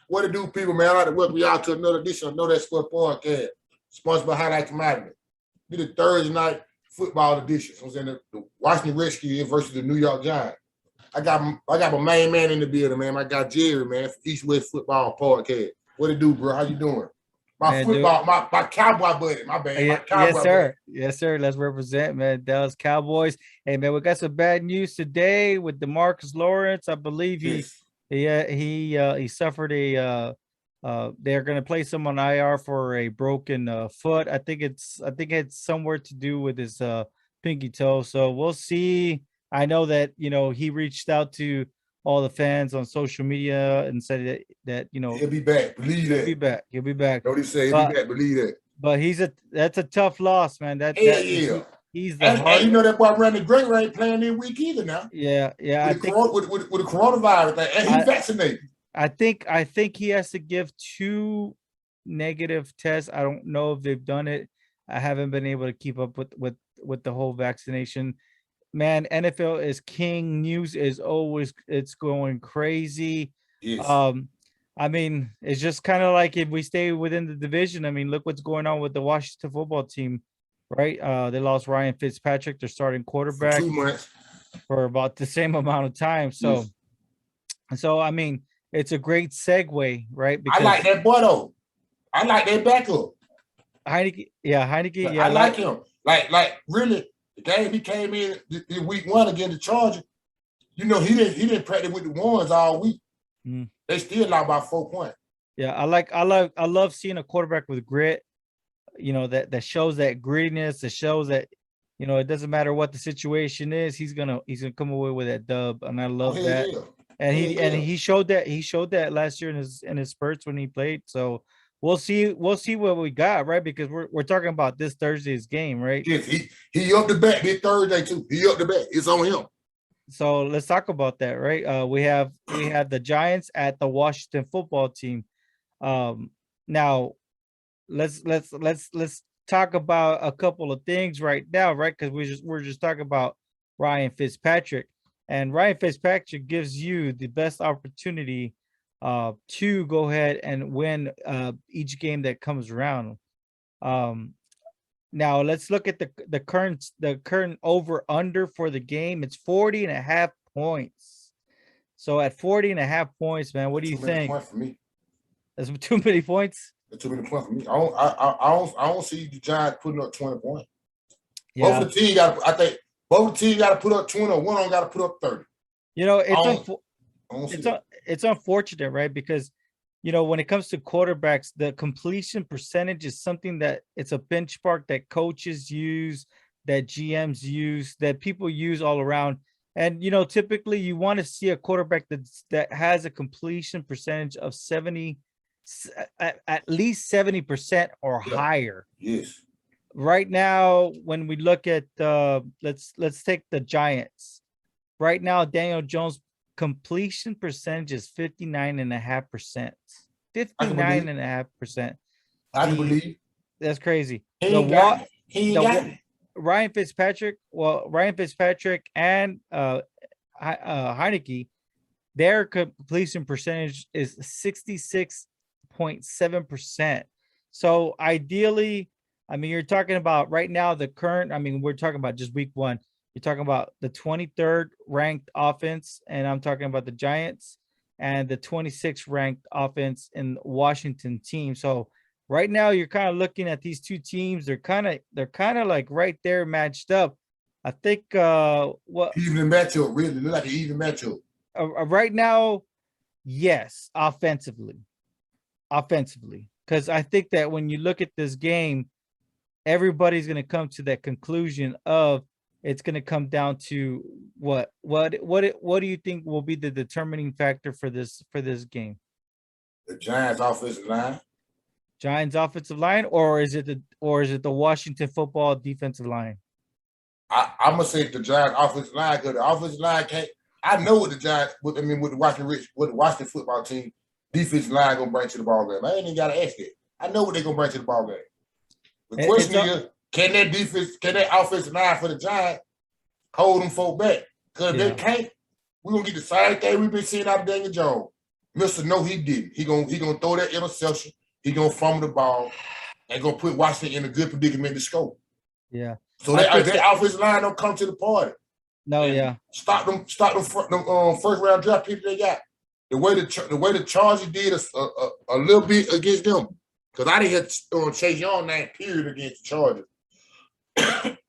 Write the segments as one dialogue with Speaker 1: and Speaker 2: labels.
Speaker 1: What to do, people, man? I'd like to welcome y'all to another edition of Know That Sport podcast, sponsored by Highlight Commodity. Be the Thursday night football edition. So I was in the Washington Redskins versus the New York Giants. I got my main man in the building, man. I got Jerry, man, from East West Football Podcast. What it do, bro? How you doing? My Cowboy buddy. My bad. My Cowboy
Speaker 2: yes, sir.
Speaker 1: buddy.
Speaker 2: Yes, sir. Let's represent, man. Dallas Cowboys. Hey, man, we got some bad news today with DeMarcus Lawrence. I believe he suffered a they're going to place him on IR for a broken foot. I think it's somewhere to do with his pinky toe. So we'll see. I know that he reached out to all the fans on social media and said that
Speaker 1: he'll be back. Believe that.
Speaker 2: He'll be back.
Speaker 1: Don't he say he'll be back? Believe that.
Speaker 2: But that's a tough loss, man. He's the
Speaker 1: and you know that boy Randy Great ain't playing this week either now.
Speaker 2: Yeah.
Speaker 1: With the coronavirus thing, and he's vaccinated.
Speaker 2: I think he has to give 2 negative tests. I don't know if they've done it. I haven't been able to keep up with the whole vaccination. Man, NFL is king. News is always going crazy.
Speaker 1: Yes.
Speaker 2: I mean, it's just kind of like if we stay within the division. I mean, look what's going on with the Washington football team, right? They lost Ryan Fitzpatrick, their starting quarterback,
Speaker 1: for 2 months,
Speaker 2: for about the same amount of time. So, so I mean, it's a great segue, right?
Speaker 1: Because I like that boy though. I like that backup.
Speaker 2: Heineke. Yeah,
Speaker 1: I like him. Like really, the game he came in week 1 against the Chargers. He didn't practice with the ones all week. They still lost by 4 points.
Speaker 2: Yeah, I love seeing a quarterback with grit. That shows that grittiness. That shows that it doesn't matter what the situation is. He's gonna come away with that dub, and I love that. Yeah. And he showed that last year in his spurts when he played. So we'll see what we got, right? Because we're talking about this Thursday's game, right?
Speaker 1: Yes, he up the bet this Thursday too. He up the bet. It's on him.
Speaker 2: So let's talk about that, right? We have the Giants at the Washington football team. Now let's talk about a couple of things right now, right? Because we're just talking about Ryan Fitzpatrick, and Ryan Fitzpatrick gives you the best opportunity to go ahead and win each game that comes around. Now let's look at the current over under for the game. It's 40.5 points. So at 40.5 points, man, what do you think?
Speaker 1: For me.
Speaker 2: That's too many points.
Speaker 1: That's too many points for me. I don't see the Giants putting up 20 points. Yeah. Both the teams got to put up 20, or one of them got to put up 30.
Speaker 2: It's unfortunate, right? Because when it comes to quarterbacks, the completion percentage is something that it's a benchmark that coaches use, that GMs use, that people use all around. And typically you want to see a quarterback that has a completion percentage of 70, at least 70% or higher.
Speaker 1: Yes.
Speaker 2: Right now, when we look at let's take the Giants. Right now, Daniel Jones' completion percentage is 59.5%. 59.5%.
Speaker 1: I can believe.
Speaker 2: That's crazy. Ryan Fitzpatrick and Heineke, their completion percentage is 66.7%. So ideally, I mean, you're talking about right now we're talking about just week 1. You're talking about the 23rd ranked offense, and I'm talking about the Giants, and the 26th ranked offense in Washington team. So right now you're kind of looking at these two teams. They're kind of like right there matched up. I think
Speaker 1: even matchup, really look like an even matchup.
Speaker 2: Right now, yes, offensively. Because I think that when you look at this game, everybody's going to come to that conclusion of it's going to come down to what do you think will be the determining factor for this game?
Speaker 1: The Giants offensive line.
Speaker 2: Giants offensive line, or is it the Washington football defensive line?
Speaker 1: I'm gonna say the Giants offensive line, because the offensive line can't. I know what the Giants, with the Washington football team defensive line gonna bring to the ball game. I ain't even gotta ask it. I know what they're gonna bring to the ball game. The question is, can that offensive line for the Giants hold them folk back? Because if they can't, we're gonna get the same thing we've been seeing out of Daniel Jones. Mr. No, he didn't. He gonna throw that interception. He gonna fumble the ball and gonna put Washington in a good predicament to score.
Speaker 2: Yeah.
Speaker 1: So that offensive line don't come to the party.
Speaker 2: No,
Speaker 1: and
Speaker 2: yeah.
Speaker 1: Stop them first round draft people they got. The way the Chargers did a little bit against them. Because I didn't hit Chase Young that period against the Chargers.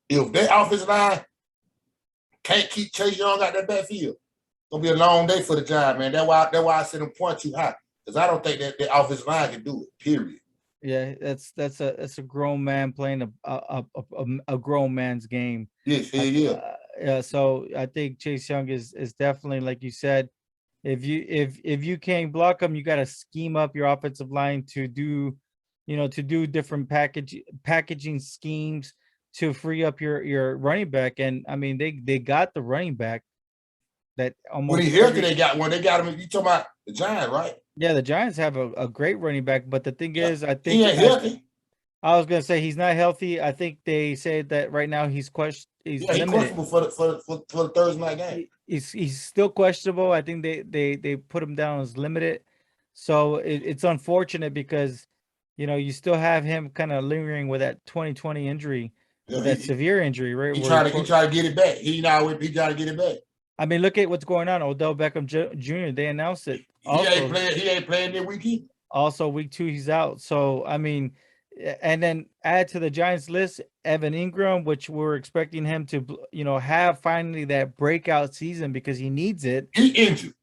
Speaker 1: If that offensive line can't keep Chase Young out that backfield, it's gonna be a long day for the Giants, man. That's why I said them point too high. Because I don't think that the offensive line can do it. Period.
Speaker 2: Yeah, that's a grown man playing a grown man's game.
Speaker 1: Yes, yeah.
Speaker 2: Yeah, so I think Chase Young is definitely, like you said, if you can't block him, you got to scheme up your offensive line to do, to do different packaging schemes to free up your running back. And I mean, they got the running back that almost
Speaker 1: when he healthy, they got one. They got him. You talking about the Giants, right?
Speaker 2: Yeah, the Giants have a great running back, but the thing is, I think
Speaker 1: he ain't healthy.
Speaker 2: I was gonna say he's not healthy. I think they say that right now he's
Speaker 1: he's questionable for the Thursday night game.
Speaker 2: He's still questionable. I think they put him down as limited. So it's unfortunate because you still have him kind of lingering with that 2020 injury, with that severe injury, right?
Speaker 1: He try to get it back. He try to get it back.
Speaker 2: I mean, look at what's going on. Odell Beckham Jr. They announced it.
Speaker 1: Also, he ain't playing this week either.
Speaker 2: Also, week 2 he's out. So I mean, and then add to the Giants list Evan Ingram, which we're expecting him to have finally that breakout season because he needs it.
Speaker 1: He injured.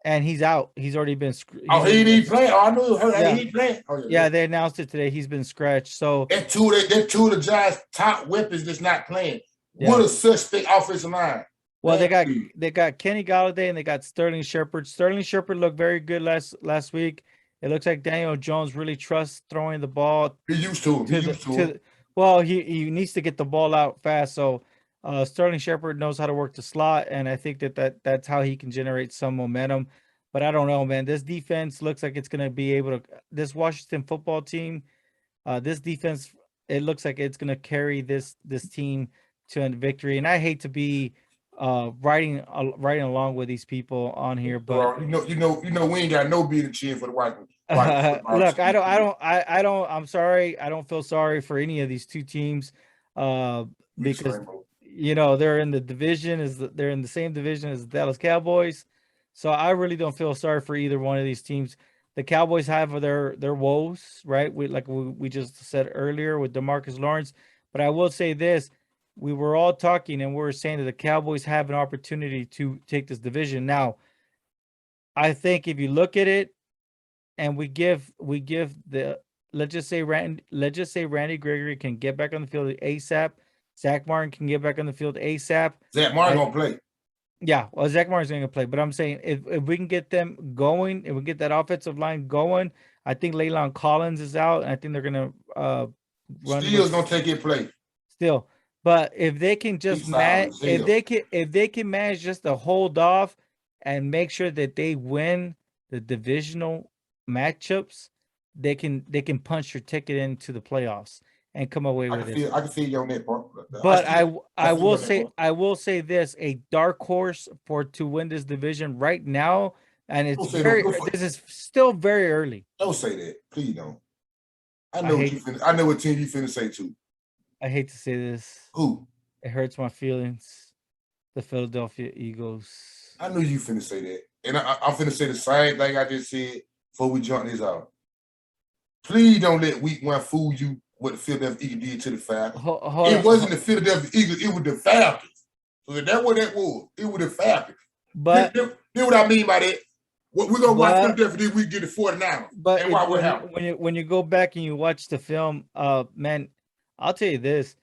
Speaker 2: And he's out. He's already been.
Speaker 1: He didn't play. Oh, I knew he didn't play. Oh,
Speaker 2: yeah, they announced it today. He's been scratched. So
Speaker 1: that two of the Giants' top weapons that's not playing. Yeah. What a suspect offensive line.
Speaker 2: Well, they got Kenny Golladay and they got Sterling Shepard. Sterling Shepard looked very good last week. It looks like Daniel Jones really trusts throwing the ball.
Speaker 1: He used to.
Speaker 2: Well, he needs to get the ball out fast. So Sterling Shepard knows how to work the slot, and I think that's how he can generate some momentum. But I don't know, man. This defense looks like it's going to be able to. This Washington football team, this defense, it looks like it's going to carry this team to a victory. And I hate to be riding along with these people on here, but
Speaker 1: you know, we ain't got no beating chin for the white.
Speaker 2: Look, I'm sorry. I don't feel sorry for any of these two teams, because they're in the division they're in the same division as the Dallas Cowboys. So I really don't feel sorry for either one of these teams. The Cowboys have their woes, right? We just said earlier with DeMarcus Lawrence, but I will say this. We were all talking and we were saying that the Cowboys have an opportunity to take this division. Now, I think if you look at it and we give the let's just say Randy Gregory can get back on the field ASAP. Zach Martin can get back on the field ASAP.
Speaker 1: Zach Martin gonna play.
Speaker 2: Yeah, well, Zach Martin's going to play, but I'm saying if we can get them going, if we get that offensive line going, I think Le'Veon Collins is out, and I think they're going to run.
Speaker 1: Steele's going to take it play.
Speaker 2: Still, but if they can just if they can manage just to hold off and make sure that they win the divisional matchups, they can punch your ticket into the playoffs and come away with it.
Speaker 1: I can feel you on that part.
Speaker 2: But I will say this: a dark horse to win this division right now, and this is still very early.
Speaker 1: Don't say that, please don't. I know what team you finna say too.
Speaker 2: I hate to say this.
Speaker 1: Who?
Speaker 2: It hurts my feelings. The Philadelphia Eagles.
Speaker 1: I knew you finna say that, and I'm finna say the same thing I just said before we jump this out. Please don't let week 1 fool you. What the Philadelphia Eagles did to the Falcons. It wasn't the Philadelphia Eagles, it was the Falcons. So that's what that was. It was the Falcons.
Speaker 2: But
Speaker 1: you know what I mean by that? We're gonna watch Philadelphia this week get the 49ers.
Speaker 2: But when you go back and you watch the film, man, I'll tell you this.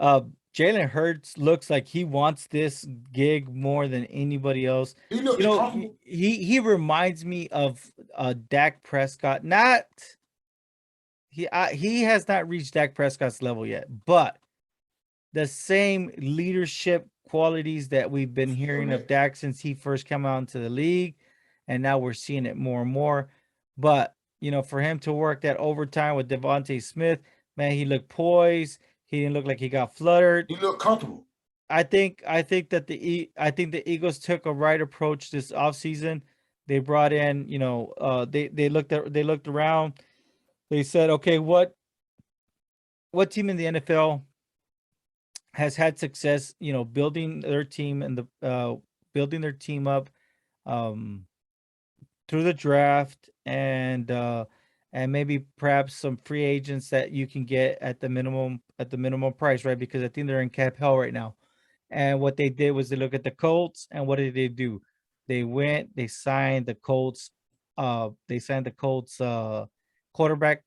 Speaker 2: Jalen Hurts looks like he wants this gig more than anybody else. He reminds me of Dak Prescott. He has not reached Dak Prescott's level yet, but the same leadership qualities that we've been hearing of Dak since he first came out into the league, and now we're seeing it more and more. But for him to work that overtime with Devonte Smith, man, he looked poised. He didn't look like he got fluttered.
Speaker 1: He looked comfortable.
Speaker 2: I think the Eagles took a right approach this offseason. They brought in, they looked around. They said, okay, what team in the NFL has had success, building their team and building their team up um through the draft and maybe perhaps some free agents that you can get at the minimum price, right? Because I think they're in cap hell right now. And what they did was they look at the Colts, and what did they do? They signed the Colts, quarterback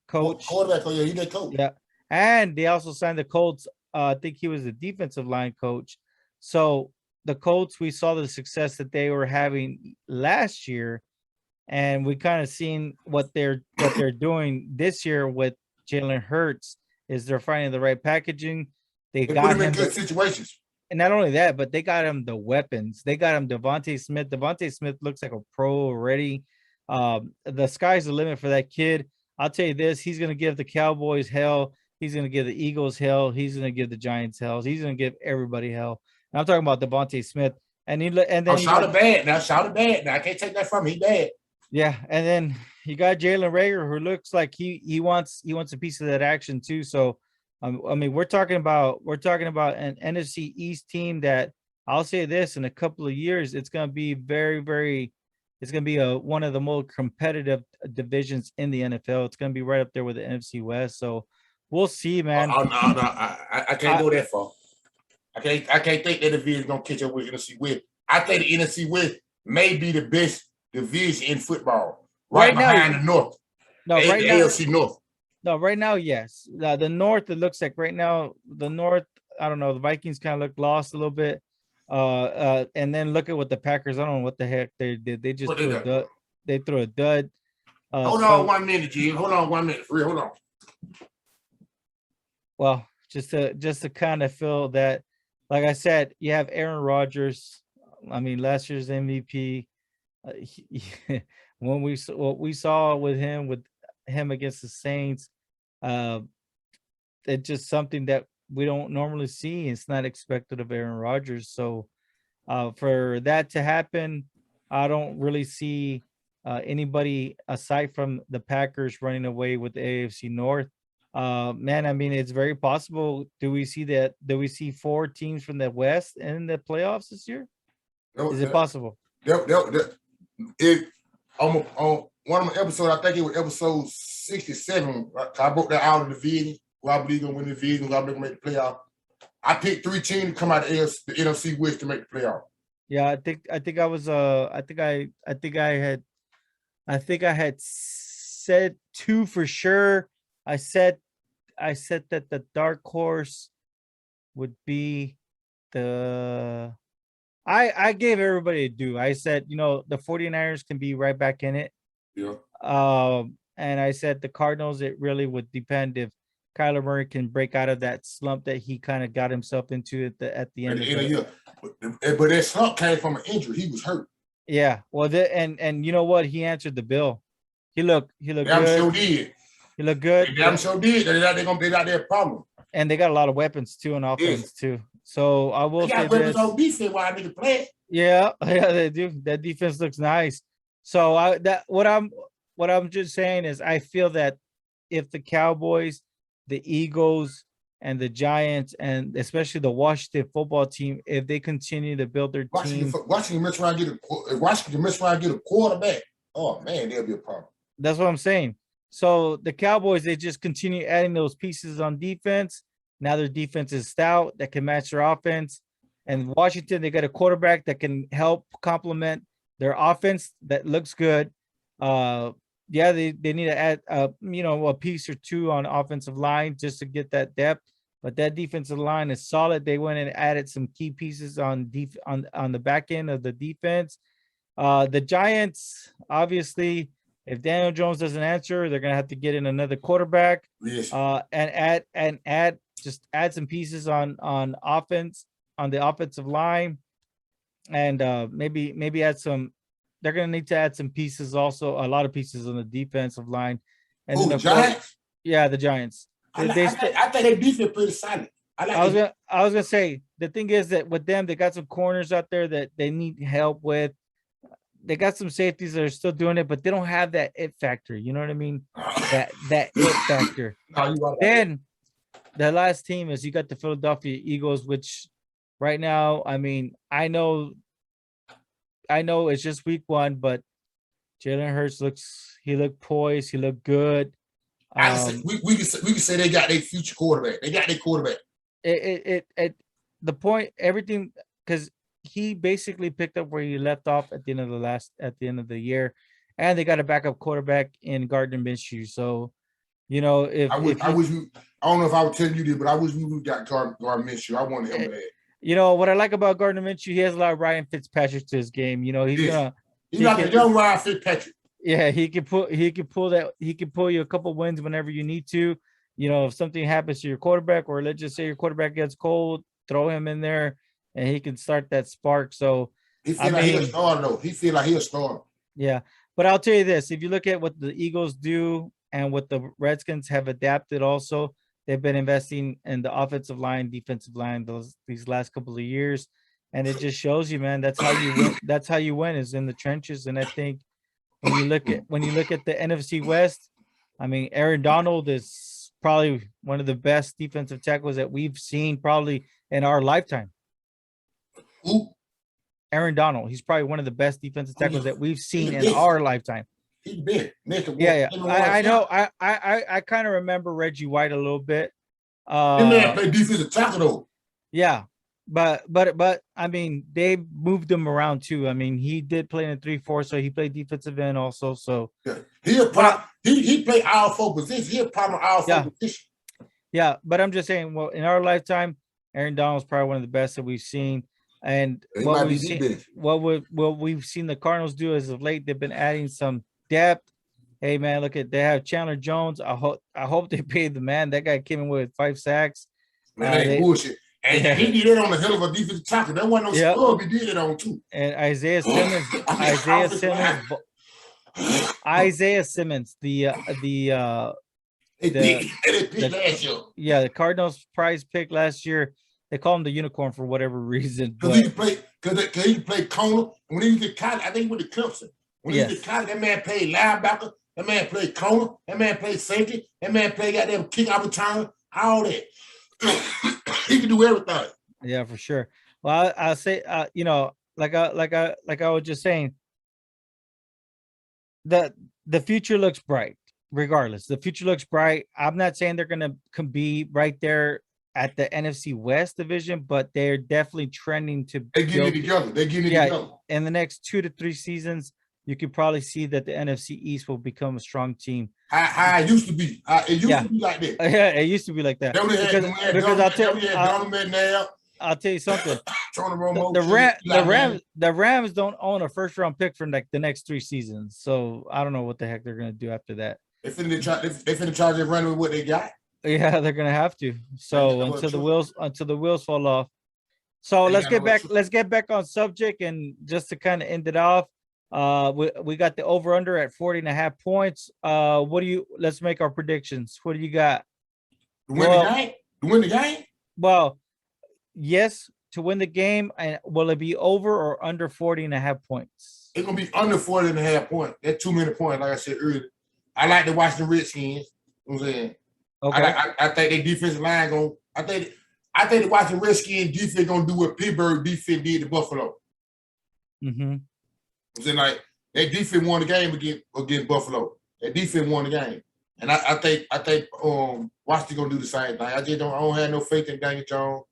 Speaker 2: coach.
Speaker 1: Quarterback, oh yeah, he did coach.
Speaker 2: Yeah. And they also signed the Colts. I think he was the defensive line coach. So the Colts, we saw the success that they were having last year, and we kind of seen what they're doing this year with Jalen Hurts is they're finding the right packaging. They
Speaker 1: They put
Speaker 2: got
Speaker 1: him in
Speaker 2: him
Speaker 1: good situations.
Speaker 2: and not only that, but they got him the weapons. They got him Devonte Smith. Devonte Smith looks like a pro already. The sky's the limit for that kid. I'll tell you this: he's going to give the Cowboys hell. He's going to give the Eagles hell. He's going to give the Giants hell. He's going to give everybody hell. And I'm talking about Devonte Smith. And then
Speaker 1: Oh, shout it bad now. Shout it bad now. I can't take that from him. He bad.
Speaker 2: yeah, and then you got Jalen Rager, who looks like he wants a piece of that action too. So, I mean, we're talking about an NFC East team that I'll say this: in a couple of years, it's going to be very, very. It's going to be one of the more competitive divisions in the NFL. It's going to be right up there with the NFC West. So, we'll see, man.
Speaker 1: No, I can't go that far. I can't think that division gonna catch up with NFC West. I think the NFC West may be the best division in football, right behind the North.
Speaker 2: No,
Speaker 1: the
Speaker 2: right now,
Speaker 1: AFC North.
Speaker 2: no, right now, yes. The North, it looks like right now, the North, I don't know, the Vikings kind of look lost a little bit. And then look at what the Packers, I don't know what the heck they did. They just threw a dud. They threw a dud.
Speaker 1: Hold on 1 minute, G. Hold on 1 minute. Hold on.
Speaker 2: Well, just to kind of feel that, like I said, you have Aaron Rodgers. I mean, last year's MVP. What we saw with him against the Saints, it's just something that we don't normally see. It's not expected of Aaron Rodgers. So, for that to happen, I don't really see anybody aside from the Packers running away with the AFC North. Man, I mean, it's very possible. Do we see 4 teams from the West in the playoffs this year? Is it possible?
Speaker 1: On one of my episodes, I think it was episode 67. I broke that out of the division. Who I believe gonna win the division, who I believe gonna make the playoff. I picked 3 teams to come out of the NFC West to make the playoff.
Speaker 2: Yeah, I think I had said 2 for sure. I said that the dark horse would be the I gave everybody a due. I said, the 49ers can be right back in it.
Speaker 1: Yeah.
Speaker 2: And I said the Cardinals, it really would depend if Kyler Murray can break out of that slump that he kind of got himself into at the end of the year.
Speaker 1: But that slump came from an injury. He was hurt.
Speaker 2: Yeah. Well, and you know what? He answered the bill. He looked good.
Speaker 1: Sure did.
Speaker 2: He looked good.
Speaker 1: They sure did. They're gonna be out there problem.
Speaker 2: And they got a lot of weapons too on offense too. So I will say
Speaker 1: this. On defense while I play.
Speaker 2: Yeah, they do. That defense looks nice. So what I'm just saying is I feel that if the Cowboys, the Eagles, and the Giants, and especially the Washington football team, if they continue to build their team,
Speaker 1: Washington miss around get a quarterback. Oh man, there'll be a problem.
Speaker 2: That's what I'm saying. So the Cowboys, they just continue adding those pieces on defense. Now their defense is stout that can match their offense. And Washington, they got a quarterback that can help complement their offense that looks good. Yeah, they need to add a piece or 2 on offensive line just to get that depth. But that defensive line is solid. They went and added some key pieces on the back end of the defense. The Giants, obviously, if Daniel Jones doesn't answer, they're gonna have to get in another quarterback.
Speaker 1: Yes.
Speaker 2: And add some pieces on offense, on the offensive line, and maybe add some. They're gonna need to add some pieces also, a lot of pieces on the defensive line. And then
Speaker 1: the Giants?
Speaker 2: Yeah, the Giants.
Speaker 1: I think they defense pretty solid.
Speaker 2: I was gonna say the thing is that with them, they got some corners out there that they need help with. they got some safeties that are still doing it, but they don't have that it factor. You know what I mean? That it factor.
Speaker 1: No, you right.
Speaker 2: Then the last team is you got the Philadelphia Eagles, which right now, I mean, I know it's just week 1, but Jalen Hurts looked poised, he looked good.
Speaker 1: We can say they got their future quarterback. They got their quarterback.
Speaker 2: The point, everything, because he basically picked up where he left off at the end of the year, and they got a backup quarterback in Gardner Minshew. So, you know, I
Speaker 1: don't know if I would tell you this, but I wish we would got Gardner Minshew. I wanted him bad.
Speaker 2: You know what I like about Gardner Minshew? He has a lot of Ryan Fitzpatrick to his game. You know, he's
Speaker 1: like a young Ryan Fitzpatrick.
Speaker 2: Yeah, he can pull you a couple wins whenever you need to. You know, if something happens to your quarterback, or let's just say your quarterback gets cold, throw him in there and he can start that spark. So
Speaker 1: he feel like he'll start though. He feel like he'll start.
Speaker 2: Yeah. But I'll tell you this, if you look at what the Eagles do and what the Redskins have adapted also, they've been investing in the offensive line, defensive line these last couple of years. And it just shows you, man, that's how you win. That's how you win, is in the trenches. And I think when you look at the NFC West, I mean, Aaron Donald is probably one of the best defensive tackles that we've seen probably in our lifetime.
Speaker 1: Who?
Speaker 2: Aaron Donald. He's probably one of the best defensive tackles that we've seen in our lifetime.
Speaker 1: He's big.
Speaker 2: Yeah. I know. I kind of remember Reggie White a little bit.
Speaker 1: He man play defensive tackle though.
Speaker 2: Yeah. But I mean, they moved him around too. I mean, he did play in a 3-4, so he played defensive end also. So
Speaker 1: yeah. He played all 4 positions. He a problem all 4 positions.
Speaker 2: Yeah, but I'm just saying, well, in our lifetime, Aaron Donald's probably one of the best that we've seen. And what we've seen the Cardinals do as of late, they've been adding some depth. Hey man, they have Chandler Jones. I hope they paid the man. That guy came in with 5 sacks.
Speaker 1: Man, that ain't bullshit. And he did that on the hell of a defensive tackle. That wasn't no scrub. He did it on too.
Speaker 2: And Isaiah Simmons, the Cardinals prize pick last year. They call him the unicorn for whatever reason.
Speaker 1: Because he played corner. When he was at college, I think he went to Clemson. When he was at college, that man played linebacker. That man played corner. That man played safety. That man played goddamn kick out return. All that. He can do everything.
Speaker 2: Yeah, for sure. Well, I'll say, you know, like I was just saying, the future looks bright. Regardless, the future looks bright. I'm not saying they're gonna be right there at the NFC West division, but they're definitely trending to.
Speaker 1: They get it together. Together.
Speaker 2: In the next 2 to 3 seasons, you could probably see that the NFC East will become a strong team.
Speaker 1: How it used to be. It used to be like that.
Speaker 2: Yeah, it used to be like that. Because I'll tell you something. The Rams don't own a first-round pick for like the next 3 seasons, so I don't know what the heck they're gonna do after that.
Speaker 1: They finna try to run with what they got.
Speaker 2: Yeah, they're gonna have to. So until the wheels fall off. So let's get back on subject, and just to kind of end it off. We got the over under at 40.5 points. Let's make our predictions. What do you got?
Speaker 1: To win the game?
Speaker 2: Well, yes, to win the game. And will it be over or under 40.5 points?
Speaker 1: It's gonna be under 40.5 points. That's too many points, like I said earlier. I like to watch the Redskins. You know what I'm saying?
Speaker 2: Okay.
Speaker 1: I think their defensive line gonna. I think the Washington Redskins defense gonna do what Pittsburgh defense did to Buffalo.
Speaker 2: Mm-hmm.
Speaker 1: I'm saying, like, that defense won the game against Buffalo. That defense won the game, and I think Washington gonna do the same thing. I don't have no faith in Daniel Jones.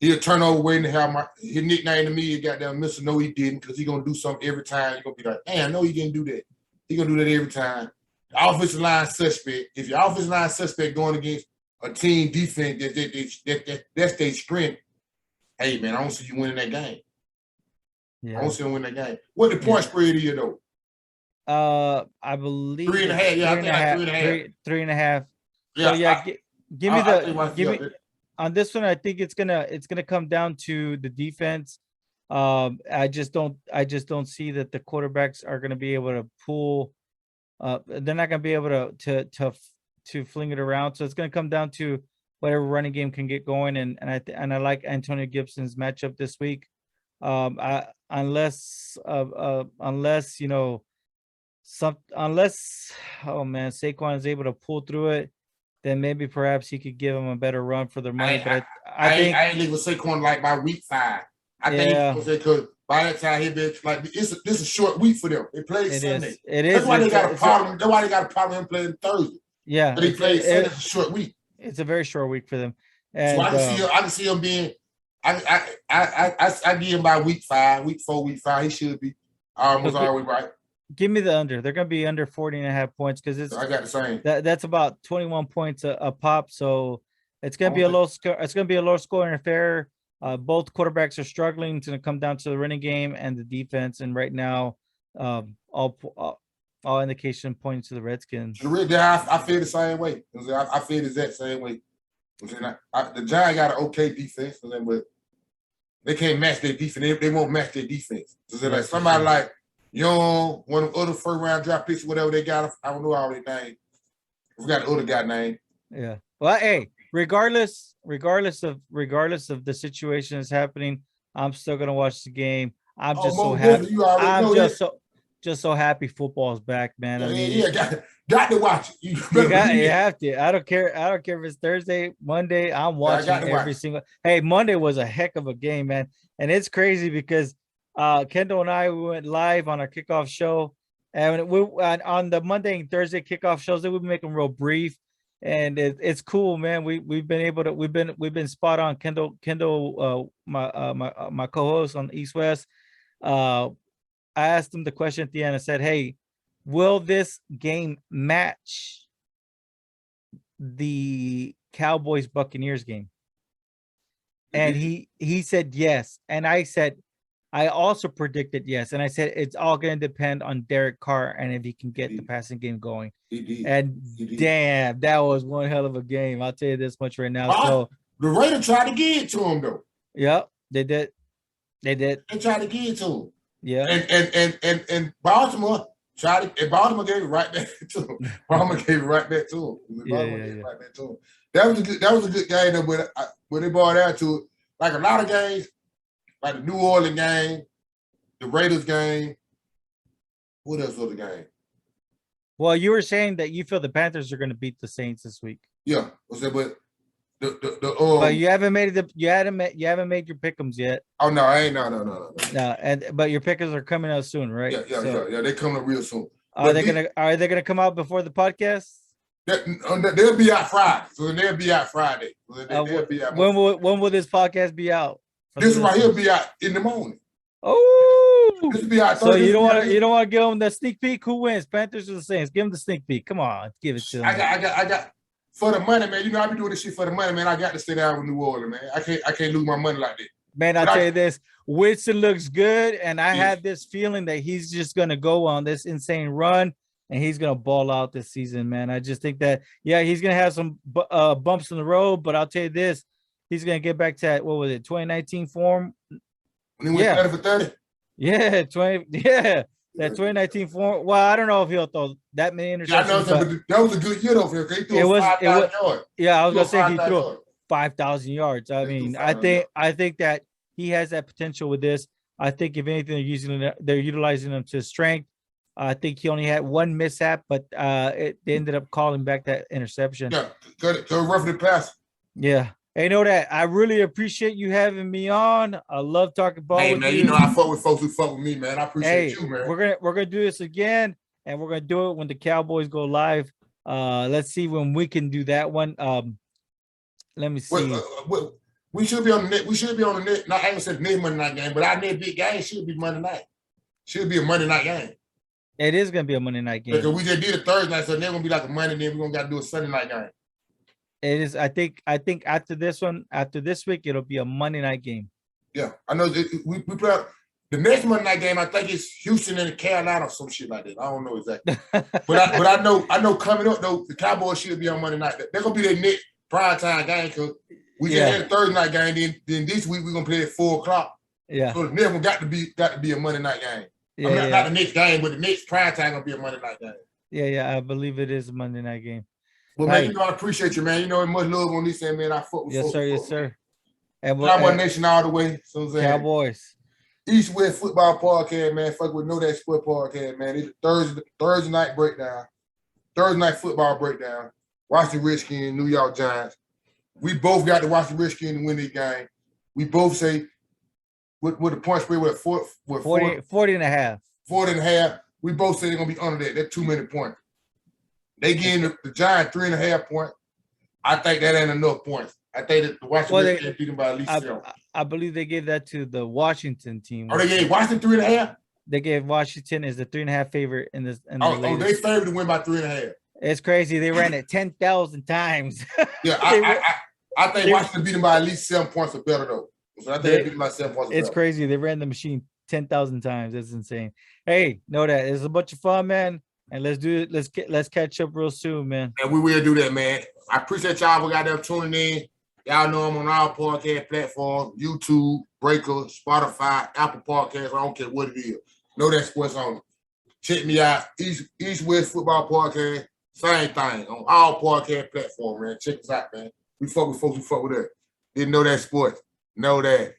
Speaker 1: He'll turn over waiting to have his nickname to me. He got down, Mr. No, he didn't, because he's gonna do something every time. You're gonna be like, hey, I know he didn't do that. He's gonna do that every time. The offensive line suspect. If your offensive line suspect going against a team defense that's their strength, hey man, I don't see you winning that game.
Speaker 2: Yeah.
Speaker 1: I don't see him winning that game. What the point spread is though?
Speaker 2: I believe
Speaker 1: 3.5. Yeah, I think like 3.5.
Speaker 2: 3.5.
Speaker 1: Yeah.
Speaker 2: So yeah, give me on this one. I think it's gonna come down to the defense. I just don't see that the quarterbacks are gonna be able to pull. They're not gonna be able to fling it around. So it's gonna come down to whatever running game can get going. And I like Antonio Gibson's matchup this week Unless unless oh man, Saquon is able to pull through it, then maybe perhaps he could give him a better run for their money. But I think
Speaker 1: I ain't leaving Saquon like by week 5. I think because by that time he been like this is a short week for them. They played Sunday.
Speaker 2: It is.
Speaker 1: That's why they got a problem. That's why they got a problem him playing Thursday.
Speaker 2: Yeah,
Speaker 1: but they played Sunday. It's a short week.
Speaker 2: It's a very short week for them. And
Speaker 1: so I can see him being. I give him by week 5, week 4, week 5. He should be almost always right.
Speaker 2: Give me the under. They're going to be under 40.5 points because it's.
Speaker 1: I got the same.
Speaker 2: That's about 21 points a pop. So it's going to be a low score. It's going to be a low scoring affair. Both quarterbacks are struggling. It's going to come down to the running game and the defense. And right now, all indication pointing to the Redskins.
Speaker 1: I feel the same way. I feel the exact same way. The Giants got an okay defense, but they can't match their defense. They won't match their defense. So like somebody like Young, one of the other first round draft picks, whatever they got. I don't know all their names. I forgot the other guy's name.
Speaker 2: Yeah. Well, hey, regardless of the situation that's happening, I'm still gonna watch the game. I'm just so happy. I'm just so happy football is back, man. I mean,
Speaker 1: got to watch it.
Speaker 2: You have to. I don't care if it's Thursday, Monday. I'm watching every single. Hey, Monday was a heck of a game, man, and it's crazy because Kendall and I we went live on our kickoff show, and we on the Monday and Thursday kickoff shows that we make them real brief, and it's cool, man. We've been spot on. Kendall, my co-host on East West, I asked him the question at the end. I said, "Hey, will this game match the Cowboys Buccaneers game?" And he said yes, and I said. I also predicted yes, and I said it's all going to depend on Derek Carr and if he can get the passing game going. And damn, that was one hell of a game. I'll tell you this much right now. So
Speaker 1: the Raiders tried to get it to him though.
Speaker 2: Yep, they did. They
Speaker 1: tried to get it to him.
Speaker 2: Yeah,
Speaker 1: and Baltimore tried to. And Baltimore gave it right back to him. Baltimore gave it right back to him. Right back to him. That was a good game though, but when they brought out to it, like a lot of games. Like the New Orleans game, the Raiders game. What else was the game?
Speaker 2: Well, you were saying that you feel the Panthers are going to beat the Saints this week.
Speaker 1: Yeah, but
Speaker 2: but you haven't made you haven't made your pick'ems yet.
Speaker 1: Oh no, I ain't no.
Speaker 2: No, but your pick'ems are coming out soon, right?
Speaker 1: Yeah. They coming up real soon.
Speaker 2: Are they gonna come out before the podcast?
Speaker 1: They'll be out Friday. So they'll be out Friday. They'll be out
Speaker 2: when will this podcast be out?
Speaker 1: This right here be out in the morning.
Speaker 2: Oh,
Speaker 1: this will be out.
Speaker 2: So you don't want to give them the sneak peek. Who wins, Panthers or the Saints? Give them the sneak peek. Come on, give it to them.
Speaker 1: I got for the money, man. You know I be doing this shit for the money, man. I got to stay down with New Orleans, man. I can't lose my money like that.
Speaker 2: Man, I'll tell you this. Winston looks good, and I have this feeling that he's just gonna go on this insane run, and he's gonna ball out this season, man. I just think that he's gonna have some bumps in the road, but I'll tell you this. He's gonna get back to that. What was it? 2019 form.
Speaker 1: When he went 30 for 30.
Speaker 2: Yeah, that 2019 form. Well, I don't know if he'll throw that many interceptions. Yeah, I know,
Speaker 1: but that was a good year though. He threw 5,000 yards.
Speaker 2: Yeah, I was gonna say he threw 5,000 yards. I mean, I think that he has that potential with this. I think if anything, they're utilizing him to his strength. I think he only had one mishap, but they ended up calling back that interception.
Speaker 1: Yeah, go roughly pass.
Speaker 2: Yeah. Hey, know that I really appreciate you having me on. I love talking ball.
Speaker 1: Hey, man, you know I fuck with folks who fuck with me, man. I appreciate you, man.
Speaker 2: We're gonna do this again, and we're gonna do it when the Cowboys go live. Let's see when we can do that one. Let me see.
Speaker 1: We should be on the net. We should be on the net. Not I ain't said next Monday night game, but our next big game should be Monday night. Should be a Monday night game.
Speaker 2: It is gonna be a Monday night game.
Speaker 1: Because we just did a Thursday night, so they're gonna be like a Monday. Then we're gonna gotta do a Sunday night game.
Speaker 2: It is. I think after this week, it'll be a Monday night game.
Speaker 1: Yeah, I know. We play the next Monday night game. I think it's Houston and Carolina or some shit like that. I don't know exactly, but I know coming up though, the Cowboys should be on Monday night. They're gonna be their next prime time game because we just had a Thursday night game. Then this week we're gonna play at 4:00.
Speaker 2: Yeah.
Speaker 1: So the next one got to be a Monday night game. Yeah, not the next game, but the next prime time gonna be a Monday night game.
Speaker 2: Yeah. I believe it is a Monday night game.
Speaker 1: Well, man, you know, I appreciate you, man. You know, much love on this end, man. I fuck with
Speaker 2: Yes, sir.
Speaker 1: Cowboy Nation all the way.
Speaker 2: Cowboys.
Speaker 1: East West Football Podcast, man. Fuck with Know That Sport Podcast, man. It's a Thursday night breakdown. Thursday night football breakdown. Washington Redskins, New York Giants. We both got the Washington Redskins to win this game. We both say with the point spread with
Speaker 2: 40 and a half.
Speaker 1: 40 and a half. We both say they're gonna be under that. That's too many points. They gave the Giants 3.5 points. I think that ain't enough points. I think that the Washington Redskins beat them by at least 7.
Speaker 2: I believe they gave that to the Washington team.
Speaker 1: Oh, they gave Washington 3.5?
Speaker 2: They gave Washington as the 3.5 favorite in this.
Speaker 1: They favored to win by 3.5.
Speaker 2: It's crazy. They ran it 10,000 times.
Speaker 1: Yeah, I think Washington beat them by at least 7 points or better though. So I think they beat them by 7 points.
Speaker 2: It's crazy. They ran the machine 10,000 times. That's insane. Hey, know that it's a bunch of fun, man. And let's do it. Let's catch up real soon, man.
Speaker 1: And we will do that, man. I appreciate y'all for goddamn tuning in. Y'all know I'm on all podcast platforms: YouTube, Breaker, Spotify, Apple Podcasts. I don't care what it is. Know That Sports on it. Check me out. East West Football Podcast. Same thing on all podcast platforms, man. Check us out, man. We fuck with folks who fuck with us. Didn't know that sports. Know that.